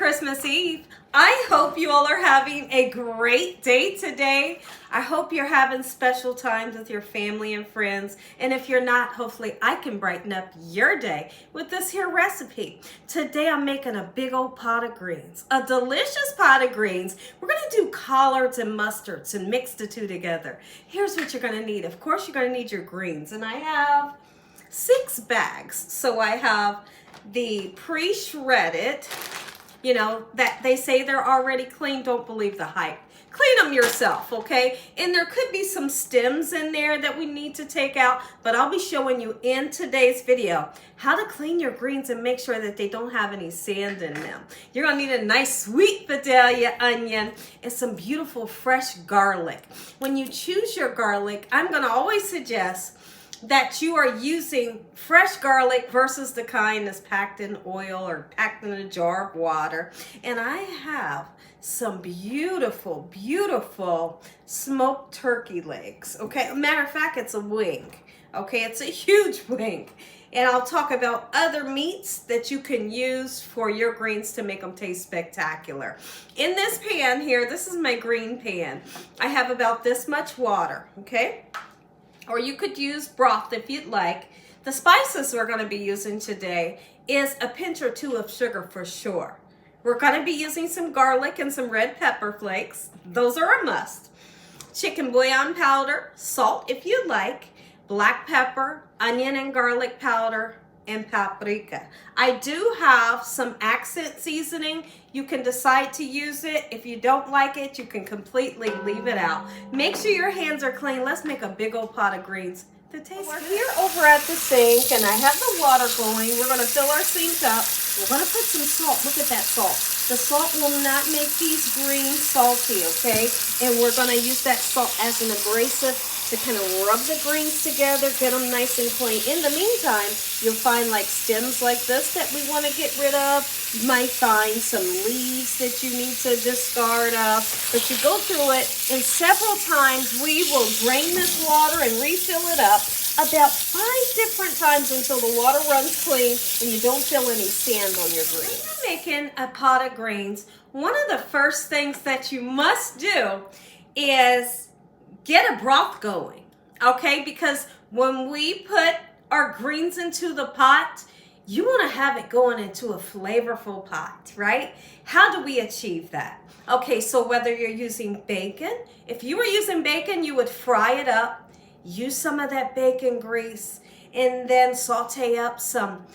Christmas Eve. I hope you all are having a great day today. I hope you're having special times with your family and friends. And if you're not, hopefully I can brighten up your day with this here recipe. Today I'm making a big old pot of greens, a delicious pot of greens. We're going to do collards and mustards and mix the two together. Here's what you're going to need. Of course, you're going to need your greens. And I have 6 bags. So I have the pre-shredded, you know, that they say they're already clean. Don't believe the hype. Clean them yourself, okay? And there could be some stems in there that we need to take out, but I'll be showing you in today's video how to clean your greens and make sure that they don't have any sand in them. You're gonna need a nice sweet Vidalia onion and some beautiful fresh garlic. When you choose your garlic, I'm gonna always suggest that you are using fresh garlic versus the kind that's packed in oil or packed in a jar of water. And I have some beautiful, beautiful smoked turkey legs. Okay, matter of fact, it's a wing. Okay, it's a huge wing. And I'll talk about other meats that you can use for your greens to make them taste spectacular. In this pan here, this is my green pan. I have about this much water, okay? Or you could use broth if you'd like. The spices we're going to be using today is a pinch or 2 of sugar for sure. We're going to be using some garlic and some red pepper flakes. Those are a must. Chicken bouillon powder, salt if you'd like, black pepper, onion and garlic powder, and paprika. I do have some accent seasoning. You can decide to use it. If you don't like it, you can completely leave it out. Make sure your hands are clean. Let's make a big old pot of greens that taste good. We're here over at the sink and I have the water going. We're gonna fill our sink up. We're gonna put some salt. Look at that salt. The salt will not make these greens salty, okay? And we're gonna use that salt as an abrasive to kind of rub the greens together, get them nice and clean. In the meantime, you'll find like stems like this that we want to get rid of. You might find some leaves that you need to discard of. But you go through it, and several times we will drain this water and refill it up about 5 different times until the water runs clean and you don't feel any sand on your greens. When you're making a pot of greens, one of the first things that you must do is get a broth going, okay? Because when we put our greens into the pot, you want to have it going into a flavorful pot, right? How do we achieve that? Okay, so whether you're using bacon, if you were using bacon, you would fry it up, use some of that bacon grease, and then saute up some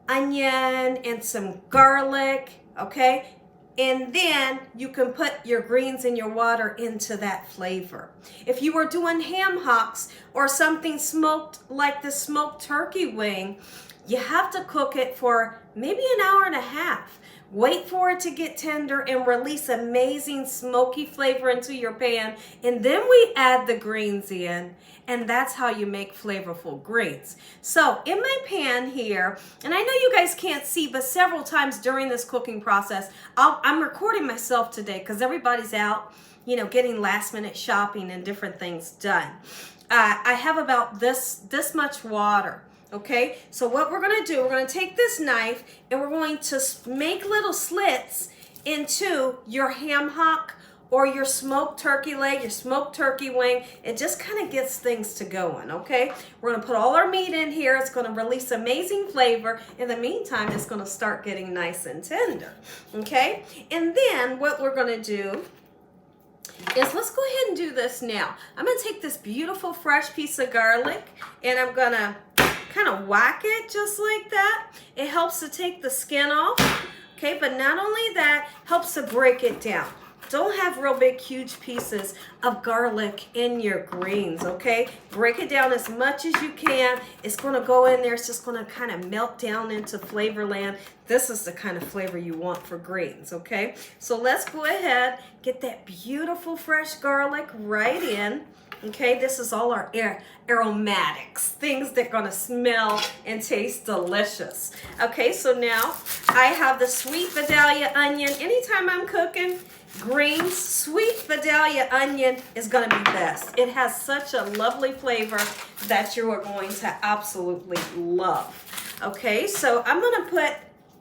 onion and some garlic, okay? And then you can put your greens and your water into that flavor. If you were doing ham hocks or something smoked like the smoked turkey wing, you have to cook it for maybe an hour and a half. Wait for it to get tender and release amazing smoky flavor into your pan. And then we add the greens in. And that's how you make flavorful greens. So in my pan here, and I know you guys can't see, but several times during this cooking process, I'm recording myself today because everybody's out, you know, getting last minute shopping and different things done. I have about this much water. Okay, so what we're going to do, we're going to take this knife and we're going to make little slits into your ham hock or your smoked turkey leg, your smoked turkey wing. It just kind of gets things to going, okay? We're going to put all our meat in here. It's going to release amazing flavor. In the meantime, it's going to start getting nice and tender, okay? And then what we're going to do is, let's go ahead and do this now. I'm going to take this beautiful fresh piece of garlic and I'm going to kind of whack it just like that. It helps to take the skin off, okay? But not only that, helps to break it down. Don't have real big, huge pieces of garlic in your greens, okay? Break it down as much as you can. It's gonna go in there. It's just gonna kind of melt down into flavor land. This is the kind of flavor you want for greens, okay? So let's go ahead, get that beautiful fresh garlic right in. Okay, this is all our aromatics, things that are gonna smell and taste delicious. Okay, so now I have the sweet Vidalia onion. Anytime I'm cooking greens, sweet Vidalia onion is gonna be best. It has such a lovely flavor that you are going to absolutely love. Okay, so I'm gonna put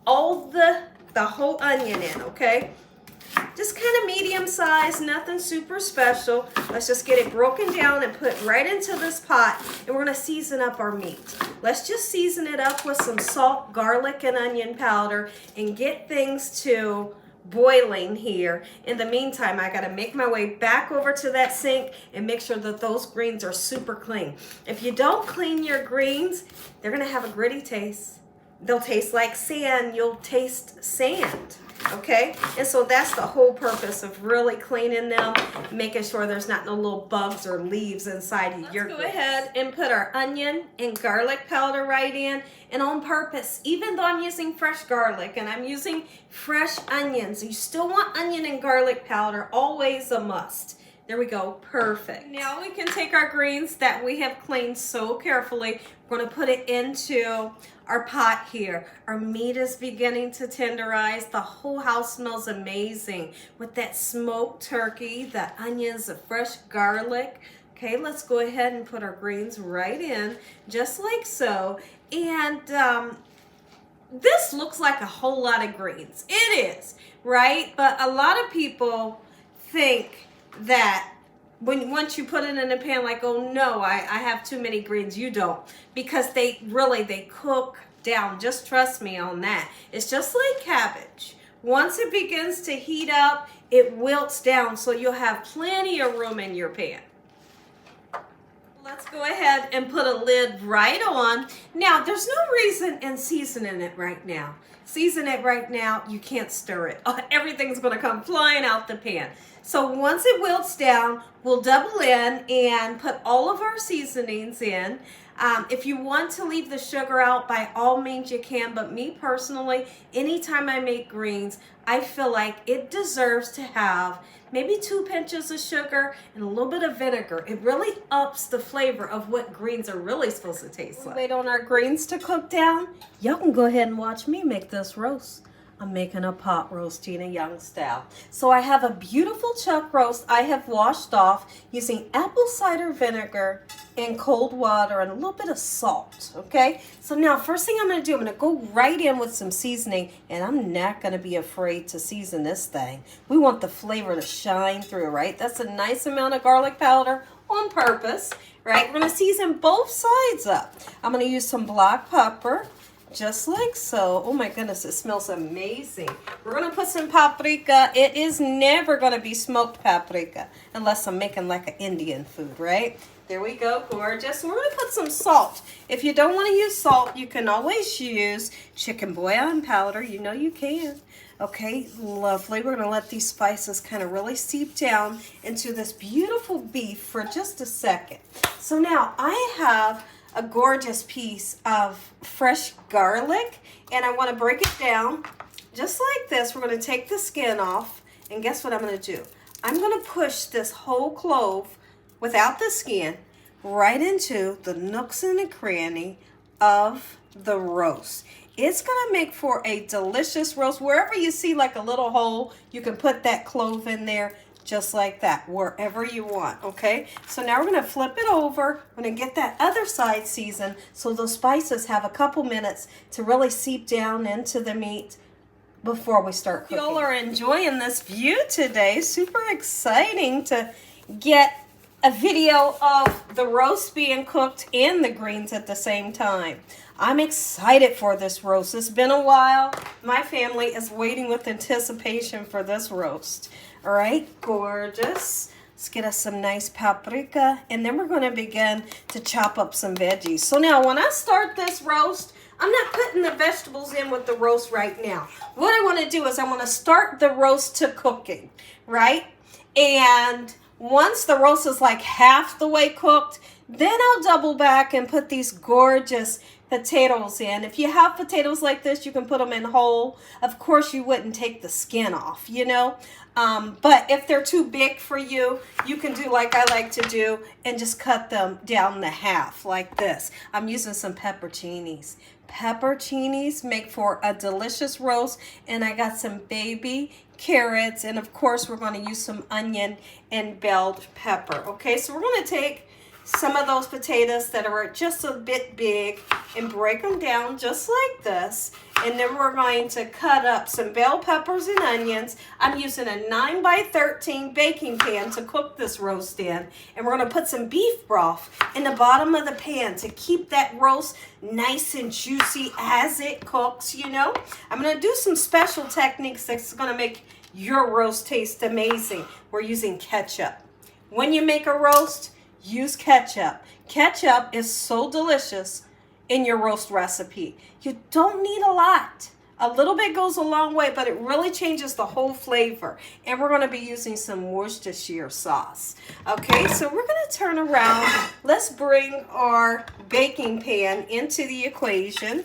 all the the whole onion in, okay? Just kind of medium size, nothing super special. Let's just get it broken down and put right into this pot, and we're gonna season up our meat. Let's just season it up with some salt, garlic, and onion powder and get things to boiling here. In the meantime, I gotta make my way back over to that sink and make sure that those greens are super clean. If you don't clean your greens, they're gonna have a gritty taste. They'll taste like sand. You'll taste sand. Okay, and so that's the whole purpose of really cleaning them, making sure there's not no little bugs or leaves inside of your greens. Let's go ahead and put our onion and garlic powder right in, and on purpose, even though I'm using fresh garlic and I'm using fresh onions, you still want onion and garlic powder, always a must. There we go, perfect. Now we can take our greens that we have cleaned so carefully. We're gonna put it into our pot here. Our meat is beginning to tenderize. The whole house smells amazing with that smoked turkey, the onions, the fresh garlic. Okay, let's go ahead and put our greens right in, just like so. And this looks like a whole lot of greens. It is, right? But a lot of people think that once you put it in a pan, like, oh no, I have too many greens. You don't, because they cook down. Just trust me on that. It's just like cabbage. Once it begins to heat up, it wilts down, so you'll have plenty of room in your pan. Let's go ahead and put a lid right on. Now, there's no reason in seasoning it right now. Season it right now, you can't stir it. Everything's gonna come flying out the pan. So once it wilts down, we'll double in and put all of our seasonings in. If you want to leave the sugar out, by all means you can, but me personally, anytime I make greens, I feel like it deserves to have maybe 2 pinches of sugar and a little bit of vinegar. It really ups the flavor of what greens are really supposed to taste like. Wait on our greens to cook down. Y'all can go ahead and watch me make this roast. I'm making a pot roast, Gina Young style. So I have a beautiful chuck roast I have washed off using apple cider vinegar and cold water and a little bit of salt, okay? So now first thing I'm gonna do, I'm gonna go right in with some seasoning, and I'm not gonna be afraid to season this thing. We want the flavor to shine through, right? That's a nice amount of garlic powder on purpose, right? We're gonna season both sides up. I'm gonna use some black pepper, just like so. Oh my goodness, it smells amazing. We're gonna put some paprika. It is never gonna be smoked paprika unless I'm making like an Indian food, right? There we go, gorgeous. We're gonna put some salt. If you don't wanna use salt, you can always use chicken bouillon powder. You know you can. Okay, lovely. We're gonna let these spices kind of really seep down into this beautiful beef for just a second. So now I have a gorgeous piece of fresh garlic, and I want to break it down just like this. We're going to take the skin off, and guess what I'm going to do? I'm going to push this whole clove without the skin right into the nooks and the cranny of the roast. It's going to make for a delicious roast. Wherever you see like a little hole, you can put that clove in there. Just like that, wherever you want, okay? So now we're gonna flip it over. We're gonna get that other side seasoned so those spices have a couple minutes to really seep down into the meat before we start cooking. Y'all are enjoying this view today. Super exciting to get a video of the roast being cooked and the greens at the same time. I'm excited for this roast. It's been a while. My family is waiting with anticipation for this roast. All right, gorgeous. Let's get us some nice paprika, and then we're going to begin to chop up some veggies. So now when I start this roast, I'm not putting the vegetables in with the roast right now. What I want to do is I want to start the roast to cooking, right? And once the roast is like half the way cooked, then I'll double back and put these gorgeous potatoes in. If you have potatoes like this, you can put them in whole. Of course, you wouldn't take the skin off, you know. But if they're too big for you, you can do like I like to do and just cut them down the half like this. I'm using some pepperoncinis. Pepperoncinis make for a delicious roast, and I got some baby carrots, and of course we're going to use some onion and bell pepper. Okay, so we're going to take some of those potatoes that are just a bit big and break them down just like this. And then we're going to cut up some bell peppers and onions. I'm using a 9x13 baking pan to cook this roast in. And we're going to put some beef broth in the bottom of the pan to keep that roast nice and juicy as it cooks, you know. I'm going to do some special techniques that's going to make your roast taste amazing. We're using ketchup. When you make a roast, use ketchup. Ketchup is so delicious in your roast recipe. You don't need a lot. A little bit goes a long way, but it really changes the whole flavor. And we're going to be using some Worcestershire sauce. Okay, so we're going to turn around. Let's bring our baking pan into the equation.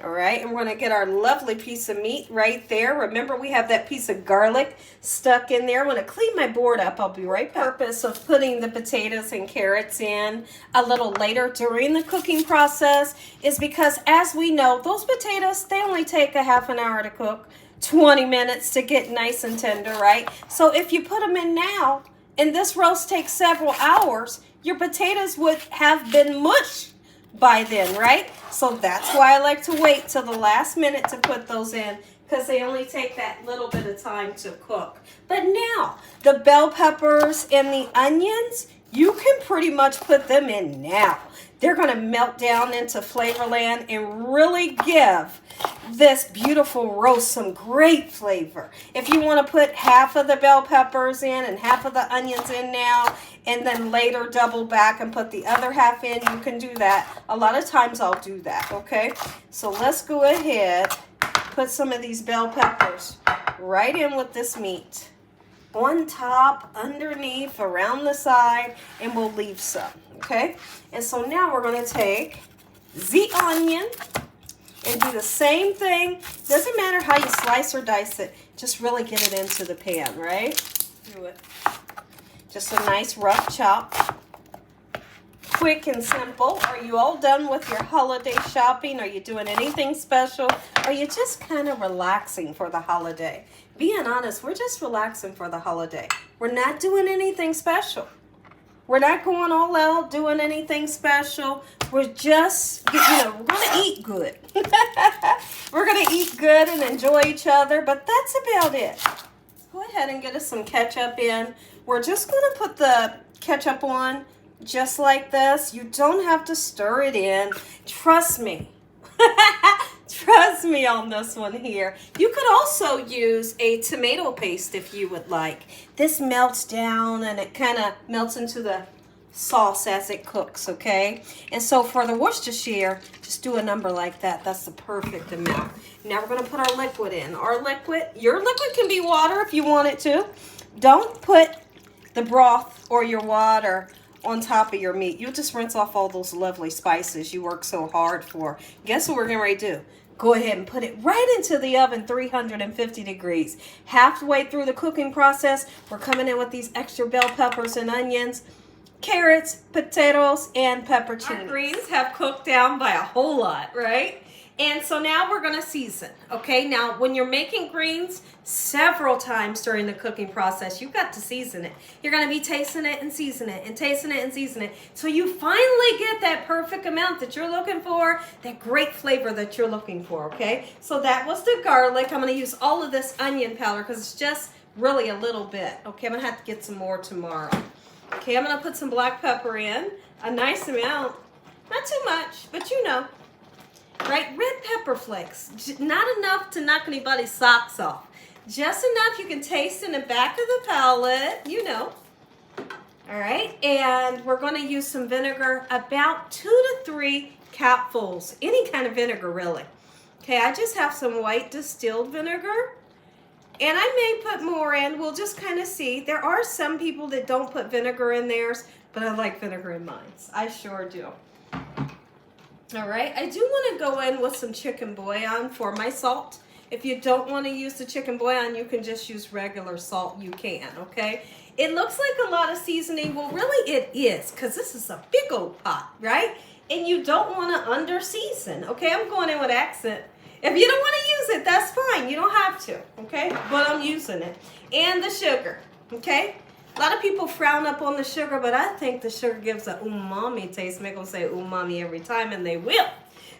All right, and we're going to get our lovely piece of meat right there. Remember, we have that piece of garlic stuck in there. I'm going to clean my board up. I'll be right back. The purpose of putting the potatoes and carrots in a little later during the cooking process is because, as we know, those potatoes, they only take a half an hour to cook, 20 minutes to get nice and tender, right? So if you put them in now, and this roast takes several hours, your potatoes would have been mush by then, right? So that's why I like to wait till the last minute to put those in, because they only take that little bit of time to cook. But now, the bell peppers and the onions, you can pretty much put them in now. They're going to melt down into Flavorland and really give this beautiful roast some great flavor. If you want to put half of the bell peppers in and half of the onions in now, and then later double back and put the other half in, you can do that. A lot of times I'll do that, okay? So let's go ahead, put some of these bell peppers right in with this meat. On top, underneath, around the side, and we'll leave some, okay? And so now we're going to take the onion and do the same thing. Doesn't matter how you slice or dice it, just really get it into the pan, right? Do it. Just a nice rough chop. Quick and simple. Are you all done with your holiday shopping? Are you doing anything special? Are you just kind of relaxing for the holiday? Being honest, we're just relaxing for the holiday. We're not doing anything special. We're not going all out doing anything special. We're just, we're going to eat good. We're going to eat good and enjoy each other, but that's about it. Let's go ahead and get us some ketchup in. We're just going to put the ketchup on just like this. You don't have to stir it in. Trust me. Trust me on this one here. You could also use a tomato paste if you would like. This melts down and it kind of melts into the sauce as it cooks, okay? And so for the Worcestershire, just do a number like that. That's the perfect amount. Now we're going to put our liquid in. Our liquid, your liquid can be water if you want it to. Don't put the broth or your water on top of your meat. You'll just rinse off all those lovely spices you work so hard for. Guess what we're getting ready to do? Go ahead and put it right into the oven, 350 degrees. Halfway through the cooking process, we're coming in with these extra bell peppers and onions, carrots, potatoes, and pepperoncinis. Our greens have cooked down by a whole lot, right? And so now we're going to season, okay? Now, when you're making greens several times during the cooking process, you've got to season it. You're going to be tasting it and season it and tasting it and season it so you finally get that perfect amount that you're looking for, that great flavor that you're looking for, okay? So that was the garlic. I'm going to use all of this onion powder because it's just really a little bit, okay? I'm going to have to get some more tomorrow. Okay, I'm going to put some black pepper in, a nice amount. Not too much, but you know. Right, red pepper flakes, not enough to knock anybody's socks off. Just enough you can taste in the back of the palate, you know. All right, and we're going to use some vinegar, about 2 to 3 capfuls, any kind of vinegar really. Okay, I just have some white distilled vinegar, and I may put more in. We'll just kind of see. There are some people that don't put vinegar in theirs, but I like vinegar in mine. I sure do. All right, I do want to go in with some chicken bouillon for my salt. If you don't want to use the chicken bouillon, you can just use regular salt. You can, okay? It looks like a lot of seasoning. Well, really it is, because this is a big old pot, right? And you don't want to under-season, okay? I'm going in with accent. If you don't want to use it, that's fine. You don't have to, okay? But I'm using it. And the sugar, okay? A lot of people frown up on the sugar, but I think the sugar gives a umami taste. Make them say umami every time, and they will,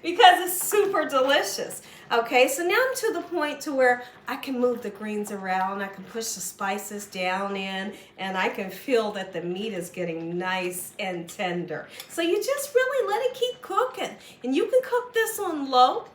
because it's super delicious. Okay, so now I'm to the point to where I can move the greens around, I can push the spices down in, and I can feel that the meat is getting nice and tender. So you just really let it keep cooking. And you can cook this on low.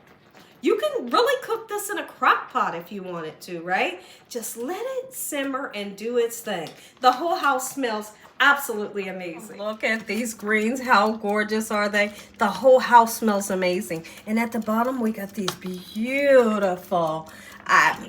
You can really cook this in a crock pot if you wanted to, right? Just let it simmer and do its thing. The whole house smells absolutely amazing. Look at these greens. How gorgeous are they? The whole house smells amazing. And at the bottom, we got these beautiful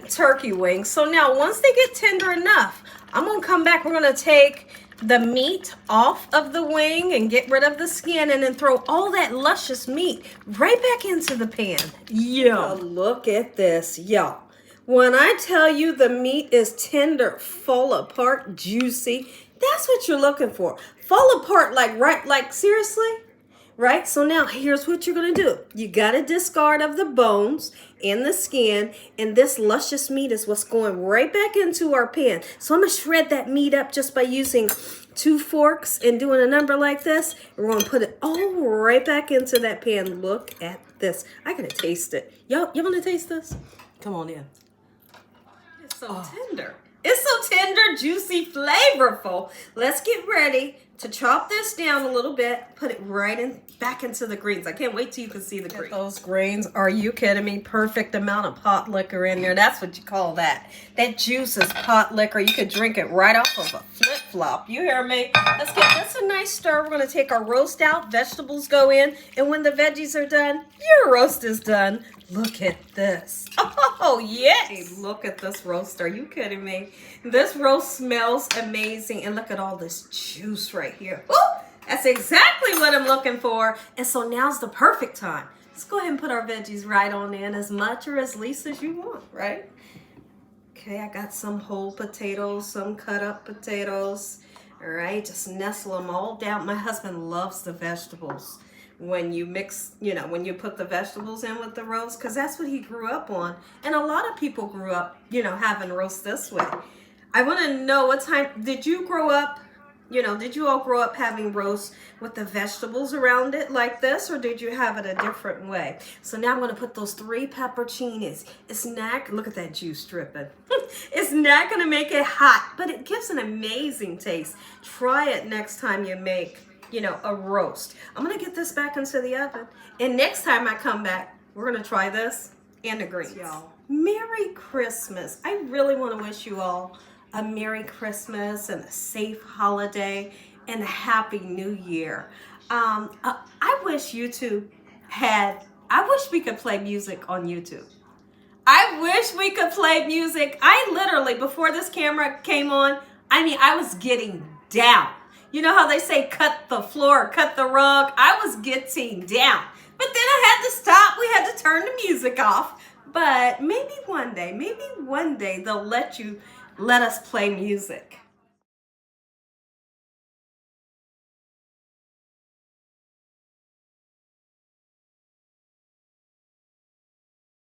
turkey wings. So now, once they get tender enough, I'm going to come back. We're going to take the meat off of the wing and get rid of the skin, and then throw all that luscious meat right back into the pan. Yo, look at this, y'all. When I tell you the meat is tender, fall apart, juicy, that's what you're looking for. Fall apart like seriously? Right? So now here's what you're going to do. You got to discard of the bones and the skin, and this luscious meat is what's going right back into our pan. So I'm going to shred that meat up just by using 2 forks and doing a number like this. We're going to put it all right back into that pan. Look at this. I got to taste it. Y'all want to taste this? Come on in. It's so tender. It's so tender, juicy, flavorful. Let's get ready to chop this down a little bit, put it right in back into the greens. I can't wait till you can see the greens. Those greens, are you kidding me? Perfect amount of pot liquor in there. That's what you call that. That juice is pot liquor. You could drink it right off of a flip-flop. You hear me? Let's get this a nice stir. We're going to take our roast out. Vegetables go in. And when the veggies are done, your roast is done. Look at this. Oh, yes. Hey, look at this roast. Are you kidding me? This roast smells amazing. And look at all this juice right here. Ooh, that's exactly what I'm looking for. And so now's the perfect time. Let's go ahead and put our veggies right on in, as much or as least as you want, right? Okay, I got some whole potatoes, some cut up potatoes. All right, just nestle them all down. My husband loves the vegetables when you mix, when you put the vegetables in with the roast, because that's what he grew up on. And a lot of people grew up, having roast this way. I want to know, what time did you grow up? Did you all grow up having roast with the vegetables around it like this, or did you have it a different way? So now I'm going to put those 3 pepperoncinis. It's not, look at that juice dripping. It's not going to make it hot, but it gives an amazing taste. Try it next time you make a roast. I'm going to get this back into the oven. And next time I come back, we're going to try this and the greens. Y'all, Merry Christmas. I really want to wish you all a Merry Christmas and a safe holiday and a Happy New Year. I wish YouTube I wish we could play music on YouTube. I wish we could play music. I literally, before this camera came on, I was getting down. You know how they say cut the floor, cut the rug? I was getting down. But then I had to stop. We had to turn the music off. But maybe one day they'll let us play music.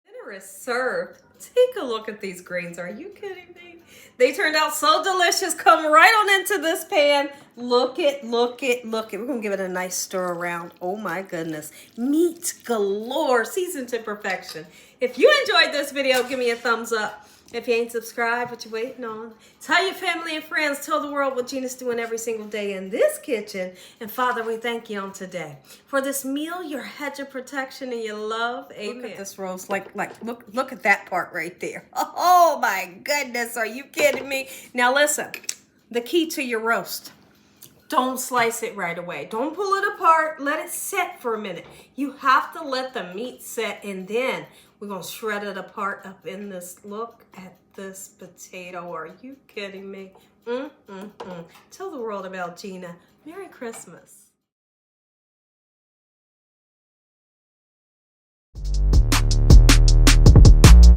Dinner is served. Take a look at these greens. Are you kidding me? They turned out so delicious. Come right on into this pan. Look it. We're going to give it a nice stir around. Oh my goodness. Meat galore. Seasoned to perfection. If you enjoyed this video, give me a thumbs up. If you ain't subscribed, what you waiting on? Tell your family and friends. Tell the world what Gina's doing every single day in this kitchen. And Father, we thank you on today for this meal, your hedge of protection and your love. Amen. Look at this roast. Look at that part right there. Oh my goodness. Are you kidding me? Now listen, the key to your roast. Don't slice it right away. Don't pull it apart. Let it set for a minute. You have to let the meat set, and then we're going to shred it apart up in this. Look at this potato. Are you kidding me? Tell the world about Gina. Merry Christmas.